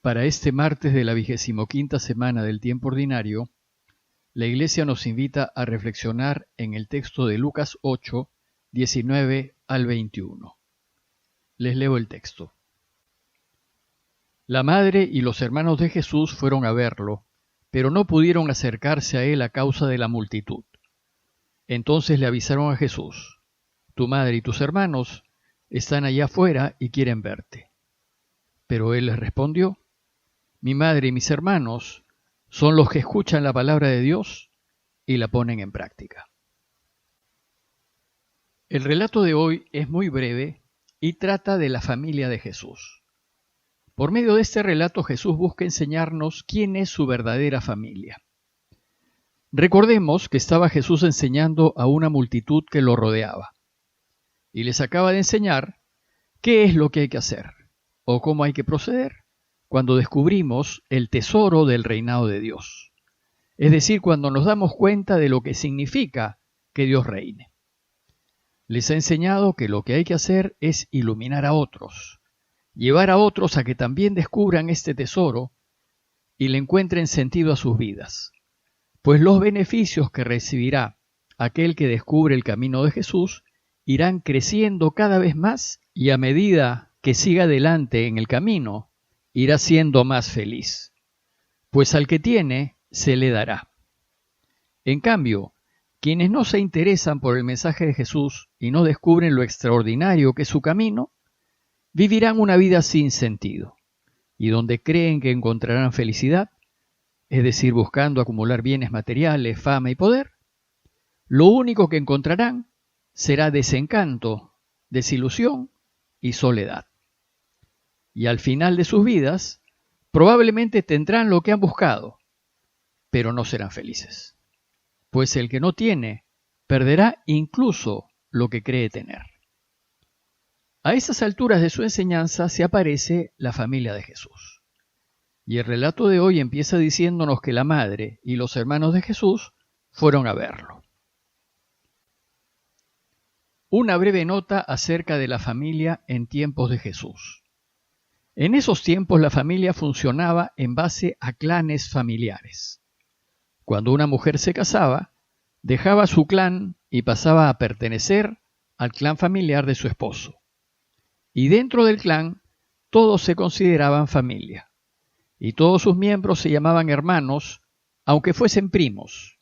Para este martes de la 25ª semana del tiempo ordinario, la Iglesia nos invita a reflexionar en el texto de Lucas 8, 19 al 21. Les leo el texto. La madre y los hermanos de Jesús fueron a verlo, pero no pudieron acercarse a él a causa de la multitud. Entonces le avisaron a Jesús: «Tu madre y tus hermanos están allá afuera y quieren verte». Pero él les respondió: «Mi madre y mis hermanos son los que escuchan la palabra de Dios y la ponen en práctica». El relato de hoy es muy breve y trata de la familia de Jesús. Por medio de este relato, Jesús busca enseñarnos quién es su verdadera familia. Recordemos que estaba Jesús enseñando a una multitud que lo rodeaba, y les acaba de enseñar qué es lo que hay que hacer, o cómo hay que proceder, cuando descubrimos el tesoro del reinado de Dios. Es decir, cuando nos damos cuenta de lo que significa que Dios reine. Les ha enseñado que lo que hay que hacer es iluminar a otros, llevar a otros a que también descubran este tesoro y le encuentren sentido a sus vidas. Pues los beneficios que recibirá aquel que descubre el camino de Jesús irán creciendo cada vez más, y a medida que siga adelante en el camino, irá siendo más feliz. Pues al que tiene, se le dará. En cambio, quienes no se interesan por el mensaje de Jesús y no descubren lo extraordinario que es su camino, vivirán una vida sin sentido, y donde creen que encontrarán felicidad, es decir, buscando acumular bienes materiales, fama y poder, lo único que encontrarán será desencanto, desilusión y soledad. Y al final de sus vidas, probablemente tendrán lo que han buscado, pero no serán felices. Pues el que no tiene, perderá incluso lo que cree tener. A esas alturas de su enseñanza se aparece la familia de Jesús. Y el relato de hoy empieza diciéndonos que la madre y los hermanos de Jesús fueron a verlo. Una breve nota acerca de la familia en tiempos de Jesús. En esos tiempos la familia funcionaba en base a clanes familiares. Cuando una mujer se casaba, dejaba su clan y pasaba a pertenecer al clan familiar de su esposo. Y dentro del clan, todos se consideraban familia, y todos sus miembros se llamaban hermanos, aunque fuesen primos.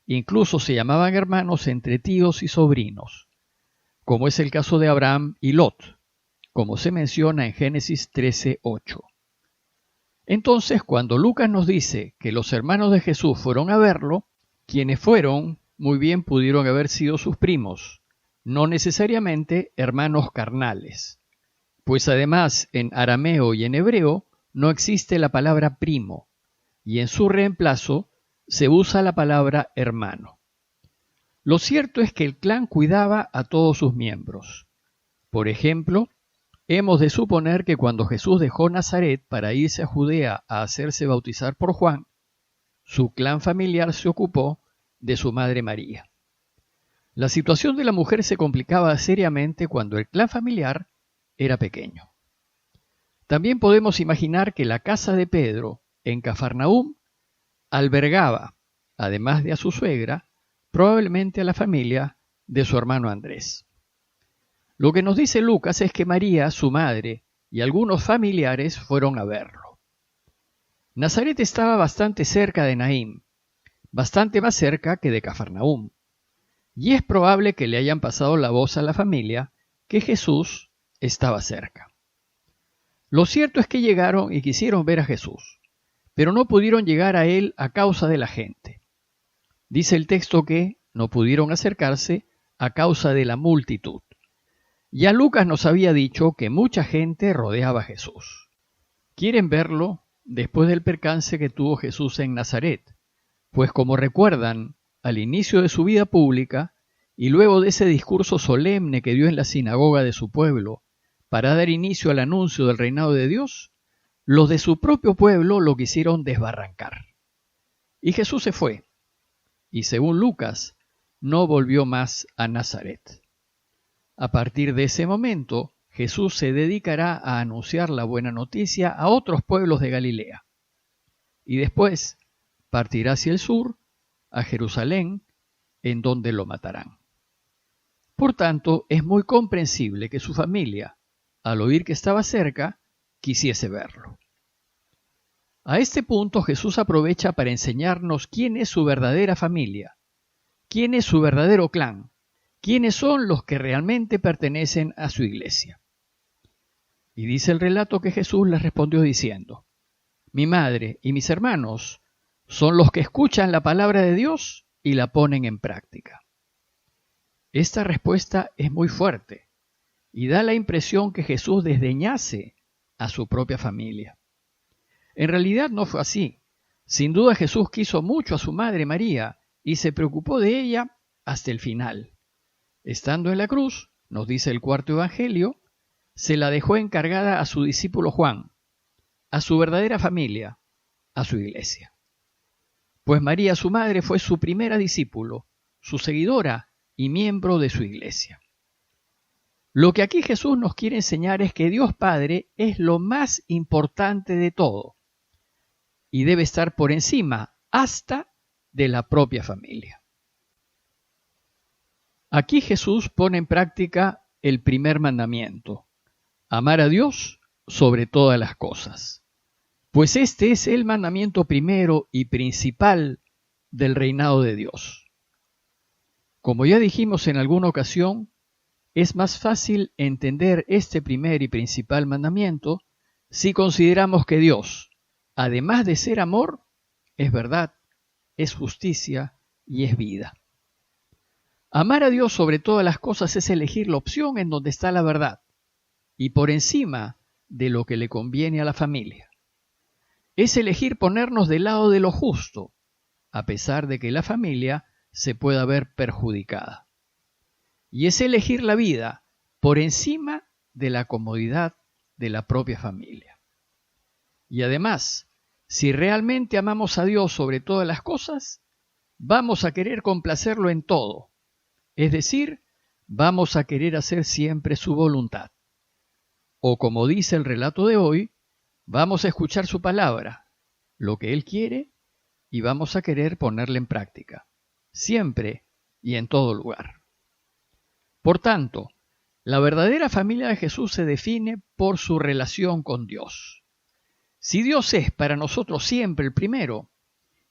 Incluso se llamaban hermanos entre tíos y sobrinos, como es el caso de Abraham y Lot, como se menciona en Génesis 13:8. Entonces, cuando Lucas nos dice que los hermanos de Jesús fueron a verlo, quienes fueron muy bien pudieron haber sido sus primos, no necesariamente hermanos carnales, pues además en arameo y en hebreo no existe la palabra primo, y en su reemplazo se usa la palabra hermano. Lo cierto es que el clan cuidaba a todos sus miembros. Por ejemplo, hemos de suponer que cuando Jesús dejó Nazaret para irse a Judea a hacerse bautizar por Juan, su clan familiar se ocupó de su madre María. La situación de la mujer se complicaba seriamente cuando el clan familiar era pequeño. También podemos imaginar que la casa de Pedro, en Cafarnaúm, albergaba, además de a su suegra, probablemente a la familia de su hermano Andrés. Lo que nos dice Lucas es que María, su madre, y algunos familiares fueron a verlo. Nazaret estaba bastante cerca de Naín, bastante más cerca que de Cafarnaúm, y es probable que le hayan pasado la voz a la familia que Jesús estaba cerca. Lo cierto es que llegaron y quisieron ver a Jesús, pero no pudieron llegar a él a causa de la gente. Dice el texto que no pudieron acercarse a causa de la multitud. Ya Lucas nos había dicho que mucha gente rodeaba a Jesús. Quieren verlo después del percance que tuvo Jesús en Nazaret, pues como recuerdan, al inicio de su vida pública y luego de ese discurso solemne que dio en la sinagoga de su pueblo para dar inicio al anuncio del reinado de Dios, los de su propio pueblo lo quisieron desbarrancar. Y Jesús se fue, y según Lucas, no volvió más a Nazaret. A partir de ese momento, Jesús se dedicará a anunciar la buena noticia a otros pueblos de Galilea y después partirá hacia el sur, a Jerusalén, en donde lo matarán. Por tanto, es muy comprensible que su familia, al oír que estaba cerca, quisiese verlo. A este punto Jesús aprovecha para enseñarnos quién es su verdadera familia, quién es su verdadero clan, quiénes son los que realmente pertenecen a su iglesia. Y dice el relato que Jesús les respondió diciendo: mi madre y mis hermanos son los que escuchan la palabra de Dios y la ponen en práctica. Esta respuesta es muy fuerte y da la impresión que Jesús desdeñase a su propia familia. En realidad no fue así. Sin duda Jesús quiso mucho a su madre María y se preocupó de ella hasta el final. Estando en la cruz, nos dice el cuarto evangelio, se la dejó encargada a su discípulo Juan, a su verdadera familia, a su iglesia. Pues María, su madre, fue su primera discípulo, su seguidora y miembro de su iglesia. Lo que aquí Jesús nos quiere enseñar es que Dios Padre es lo más importante de todo y debe estar por encima hasta de la propia familia. Aquí Jesús pone en práctica el primer mandamiento: amar a Dios sobre todas las cosas. Pues este es el mandamiento primero y principal del reinado de Dios. Como ya dijimos en alguna ocasión, es más fácil entender este primer y principal mandamiento si consideramos que Dios, además de ser amor, es verdad, es justicia y es vida. Amar a Dios sobre todas las cosas es elegir la opción en donde está la verdad y por encima de lo que le conviene a la familia. Es elegir ponernos del lado de lo justo, a pesar de que la familia se pueda ver perjudicada. Y es elegir la vida por encima de la comodidad de la propia familia. Y además, si realmente amamos a Dios sobre todas las cosas, vamos a querer complacerlo en todo. Es decir, vamos a querer hacer siempre su voluntad. O como dice el relato de hoy, vamos a escuchar su palabra, lo que Él quiere, y vamos a querer ponerla en práctica, siempre y en todo lugar. Por tanto, la verdadera familia de Jesús se define por su relación con Dios. Si Dios es para nosotros siempre el primero,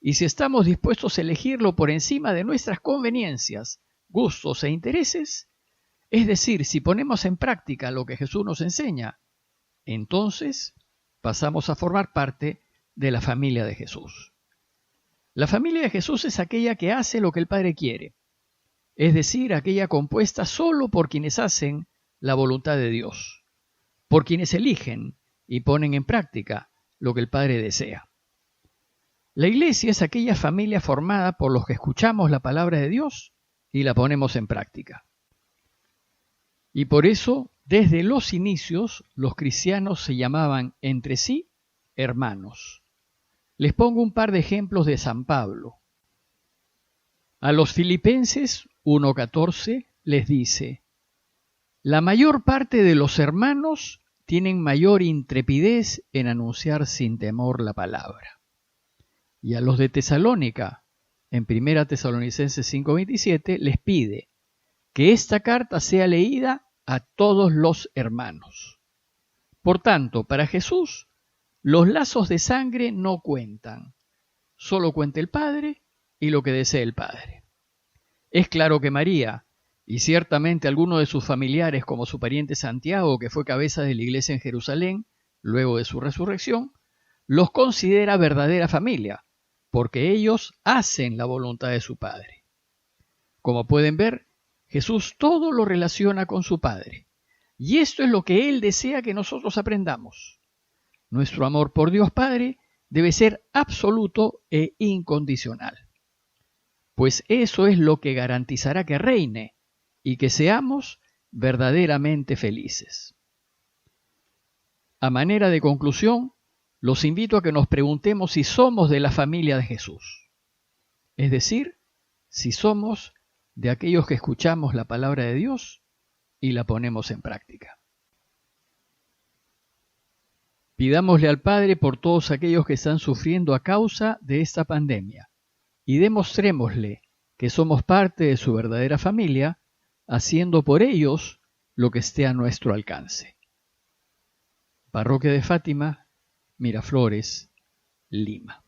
y si estamos dispuestos a elegirlo por encima de nuestras conveniencias, gustos e intereses, es decir, si ponemos en práctica lo que Jesús nos enseña, entonces pasamos a formar parte de la familia de Jesús. La familia de Jesús es aquella que hace lo que el Padre quiere, es decir, aquella compuesta solo por quienes hacen la voluntad de Dios, por quienes eligen y ponen en práctica lo que el Padre desea. La iglesia es aquella familia formada por los que escuchamos la palabra de Dios y la ponemos en práctica. Y por eso, desde los inicios, los cristianos se llamaban entre sí hermanos. Les pongo un par de ejemplos de San Pablo. A los Filipenses 1:14 les dice: la mayor parte de los hermanos tienen mayor intrepidez en anunciar sin temor la palabra. Y a los de Tesalónica, en 1 Tesalonicenses 5:27, les pide que esta carta sea leída a todos los hermanos. Por tanto, para Jesús, los lazos de sangre no cuentan, solo cuenta el Padre y lo que desee el Padre. Es claro que María, y ciertamente algunos de sus familiares como su pariente Santiago, que fue cabeza de la iglesia en Jerusalén, luego de su resurrección, los considera verdadera familia, porque ellos hacen la voluntad de su Padre. Como pueden ver, Jesús todo lo relaciona con su Padre, y esto es lo que Él desea que nosotros aprendamos. Nuestro amor por Dios Padre debe ser absoluto e incondicional, pues eso es lo que garantizará que reine y que seamos verdaderamente felices. A manera de conclusión, los invito a que nos preguntemos si somos de la familia de Jesús, es decir, si somos de aquellos que escuchamos la palabra de Dios y la ponemos en práctica. Pidámosle al Padre por todos aquellos que están sufriendo a causa de esta pandemia y demostrémosle que somos parte de su verdadera familia, haciendo por ellos lo que esté a nuestro alcance. Parroquia de Fátima, Miraflores, Lima.